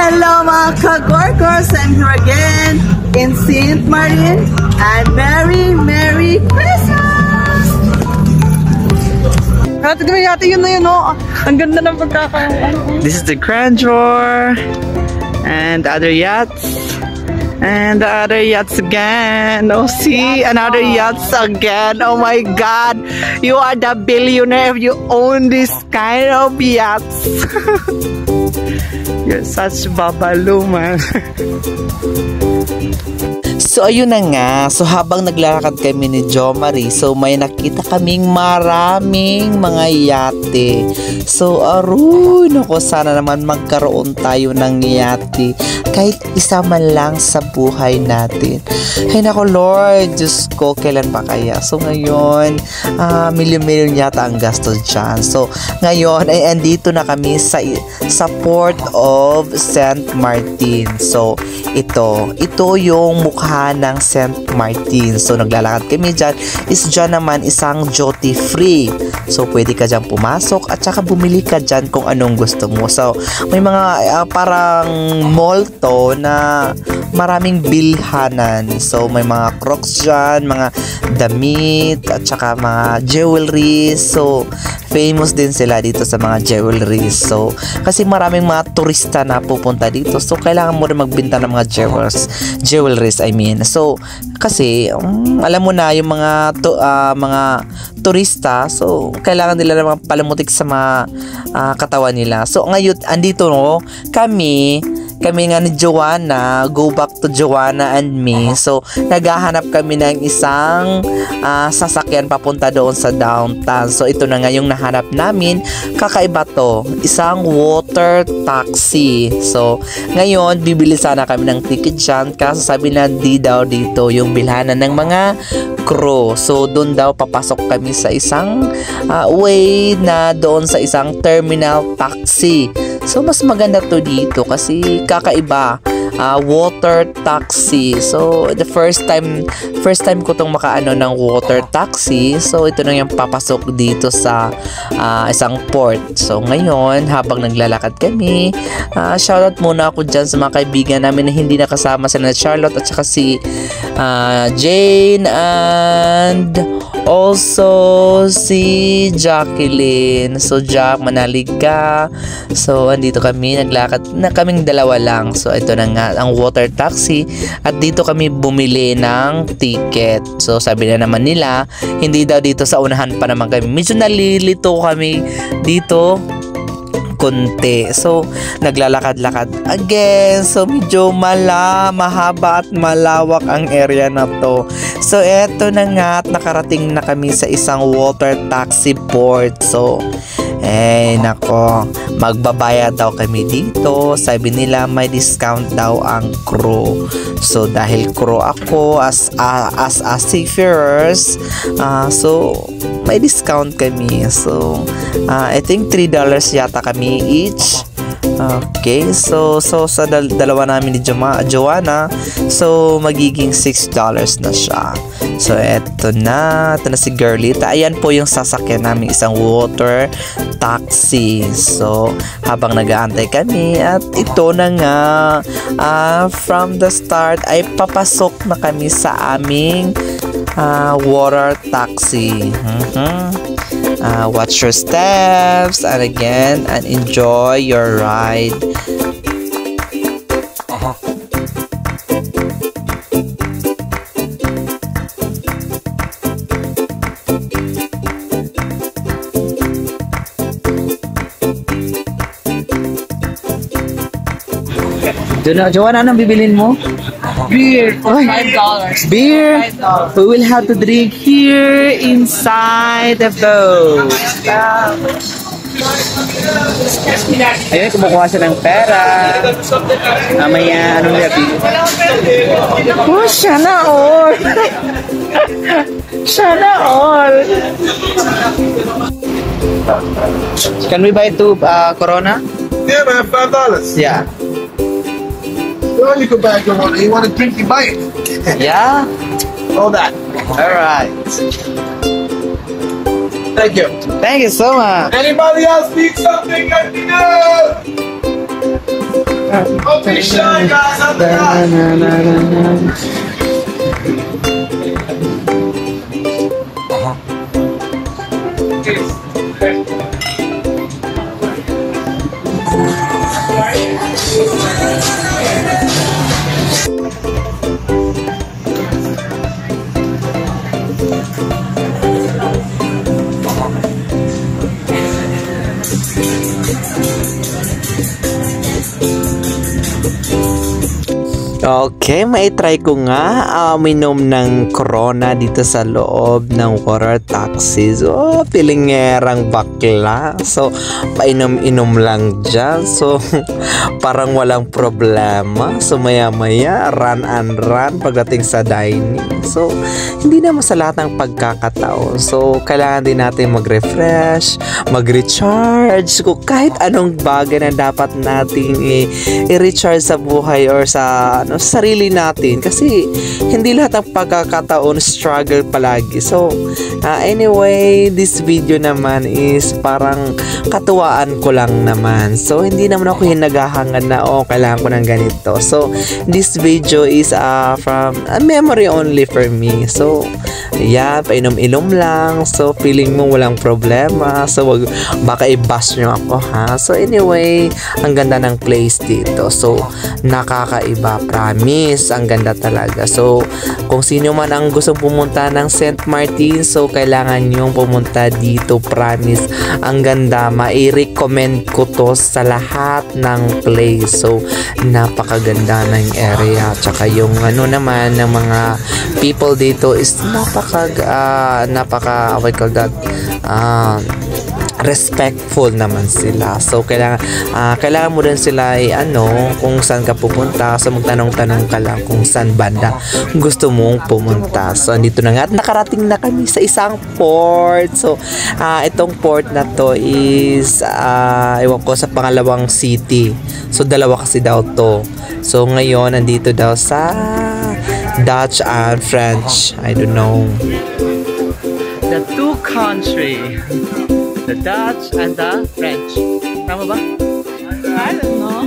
Hello mga ka-gorkors! I'm here again in St. Martin and Merry Christmas! Tignan mo yata yun na yun, oh. Ang ganda ng pagkakaroon. This is the Grandeur and other yachts. And the other yachts again. Oh, see, another yachts again. Oh my God, you are the billionaire if you own this kind of yachts. You're such babalu, man. So, ayun na nga. So, habang naglalakad kami ni Jo Marie, so may nakita kaming maraming mga yate. So, aroy, naku, sana naman magkaroon tayo ng yate. Kahit isa man lang sa buhay natin. Ay, naku, Lord, Diyos ko, kailan pa kaya? So, ngayon, milyon-milyon yata ang gastos dyan. So, ngayon, ay andito na kami sa Port of St. Martin. So, ito yung mukha ng St. Martin. So, naglalakad kami dyan. Dyan naman isang duty free. So, pwede ka dyan pumasok at saka bumili ka dyan kung anong gusto mo. So, may mga parang mall to na maraming bilhanan. So, may mga Crocs dyan, mga damit at saka mga jewelry. So, famous din sila dito sa mga jewelry. So, kasi maraming mga turista na pupunta dito. So, kailangan mo rin magbenta ng mga jewelries, I mean. So, kasi alam mo na yung mga turista, so kailangan nila ng mga palamutik sa mga katawan nila. So, ngayon andito kami nga ni Joanna, go back to Joanna and me. So, naghahanap kami ng isang sasakyan papunta doon sa downtown. So, ito na nga yung nahanap namin. Kakaiba to. Isang water taxi. So, ngayon, bibili sana kami ng ticket dyan. Kaso sabi na di daw dito yung bilhanan ng mga crew. So, doon daw papasok kami sa isang way na doon sa isang terminal taxi. So, mas maganda to dito kasi kakaiba. Water taxi. So, the first time ko tong makaano ng water taxi. So, ito na yung papasok dito sa isang port. So, ngayon, habang naglalakad kami, shoutout muna ako dyan sa mga kaibigan namin na hindi nakasama sila na Charlotte at saka si Jane and also si Jacqueline. So, Jack, manalig ka. So, andito kami, naglakad na kaming dalawa lang. So, ito na nga ang water taxi at dito kami bumili ng ticket. So, sabi na naman nila, hindi daw dito sa unahan pa naman kami. Medyo nalilito kami dito konti. So, naglalakad-lakad again. So, medyo mahaba at malawak ang area na to. So, eto na nga at nakarating na kami sa isang water taxi port. So, nako, magbabayad daw kami dito. Sabi nila may discount daw ang crew. So, dahil crew ako as a seafarers, so, may discount kami. So, I think $3 yata kami each. Okay, so sa dalawa namin ni Joanna, so magiging $6 na siya. So eto na si Girlita. Ayan po yung sasakyan namin, isang water taxi. So habang nag-aantay kami at ito na nga, from the start ay papasok na kami sa aming water taxi. Watch your steps and again and enjoy your ride. Joanna, anong bibilin mo? Beer for $5. Beer? $5. We will have to drink here inside the boat. Ayun, kumukuha siya ng pera. Mamaya, anong gabi? Oh, siya na all. Siya na all. Can we buy two Corona? Yeah, man, $5. Yeah. Well, you can buy Corona. You want to drink, you buy it. Yeah? All that. Alright. Thank you. Thank you so much. Anybody else need something? Let me know. Oh, be shy, guys. Up the guy. Okay, maitry ko nga minom ng Corona dito sa loob ng water taxi. So, pilingerang bakla. So, painom-inom lang dyan. So, parang walang problema. So, maya-maya, run and run pagdating sa dining. So, hindi naman sa lahat ng pagkakataon. So, kailangan din natin mag-refresh, mag-recharge. Kung kahit anong bagay na dapat nating i-recharge sa buhay or sa sarili natin, kasi hindi lahat ng pagkakataon struggle palagi. So anyway, this video naman is parang katuwaan ko lang naman. So hindi naman ako hinagahangad na kailangan ko ng ganito. So this video is from a memory only for me. So yeah, painom-inom lang. So feeling mo walang problema. So baka i-bash nyo ako, ha. So anyway, ang ganda ng place dito. So nakakaiba, promise, ang ganda talaga. So kung sino man ang gustong pumunta ng St. Martin, so kailangan nyong pumunta dito, promise, ang ganda. Mai-recommend ko to sa lahat ng place. So napakaganda ng area, tsaka yung naman ng mga people dito is napaka what call that, respectful naman sila. So kailangan mo din sila kung saan ka pupunta. So magtanong-tanong ka lang kung saan banda gusto mong pumunta. So andito na nga at nakarating na kami sa isang port. So itong port na to is ewan ko sa pangalawang city. So dalawa kasi daw to. So ngayon andito daw sa Dutch and French. I don't know. The two country. The Dutch and the French. Tama ba? I don't know.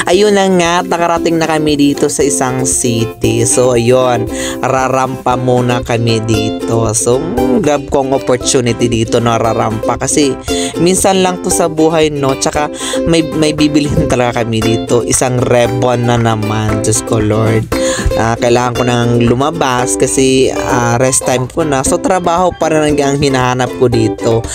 Ayun na nga, nakarating na kami dito sa isang city. So ayun, rarampa muna kami dito. So grab kong opportunity dito na rarampa, kasi minsan lang to sa buhay, no. Tsaka may bibilihin talaga kami dito. Isang rebon na naman. Diyos ko Lord, kailangan ko nang lumabas kasi rest time ko na. So trabaho pa rin ang hinahanap ko dito.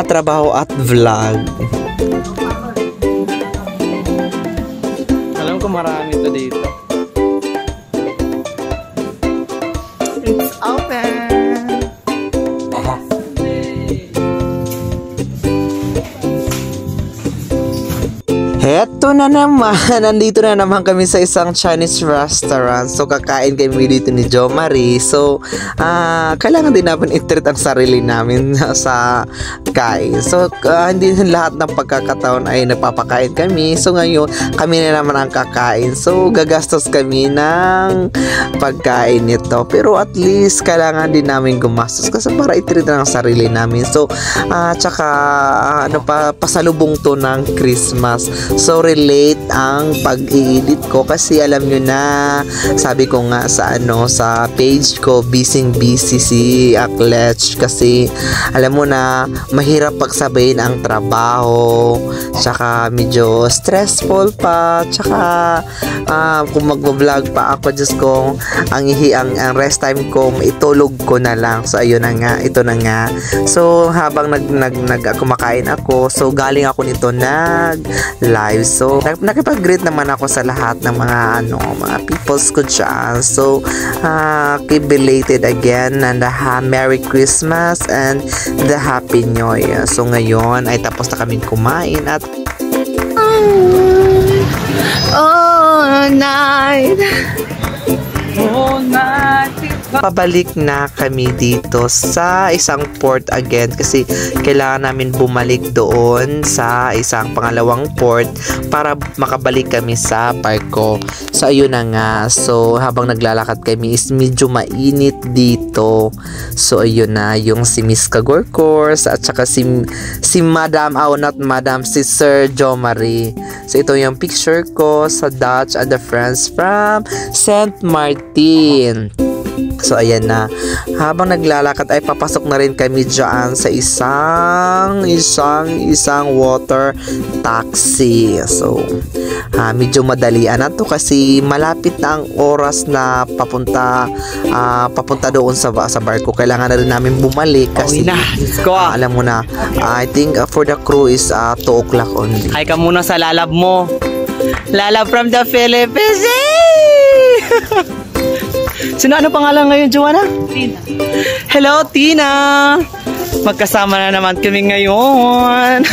Trabaho at vlog. Alam ko marami to dito. It's open. Heto na naman, nandito na naman kami sa isang Chinese restaurant. So kakain kami dito ni Jo Marie. So kailangan din namin i-treat ang sarili namin sa kain. So hindi lahat ng pagkakataon ay nagpapakain kami. So ngayon kami na naman ang kakain. So gagastos kami ng pagkain nito. Pero at least kailangan din namin gumastos kasi para i-treat ang sarili namin. So tsaka pasalubong to ng Christmas. So relate ang pag-i-edit ko kasi alam nyo na, sabi ko nga sa sa page ko, busy si Akletch, kasi alam mo na mahirap pagsabayin ang trabaho, tsaka medyo stressful pa, tsaka kung magbo-vlog pa ako, Diyos ko, ang rest time ko itulog ko na lang. So ayun na nga, ito na nga. So habang kumakain ako, so galing ako nito live. So nakipag-greet naman ako sa lahat ng mga mga peoples ko dyan. So keep belated again and Merry Christmas and the Happy New Year. So ngayon ay tapos na kaming kumain at all night. all night pabalik na kami dito sa isang port again kasi kailangan namin bumalik doon sa isang pangalawang port para makabalik kami sa barko. So ayun na nga. So habang naglalakad kami is medyo mainit dito. So ayun na yung si Miss Kagorkors at saka si Madam, not Madam, si Sir Jo Marie. So ito yung picture ko sa Dutch and the friends from St. Martin. So ayan na, habang naglalakad ay papasok na rin kami dyan sa isang water taxi. So medyo madalian na to kasi malapit na ang oras na papunta doon sa barko. Kailangan na rin namin bumalik kasi let's go. Alam mo na, I think for the crew is 2 o'clock only. Hi ka muna sa lalab mo. Lalab from the Philippines. Sino, ano pangalan ngayon, Joanna? Tina. Hello, Tina! Magkasama na naman kami ngayon.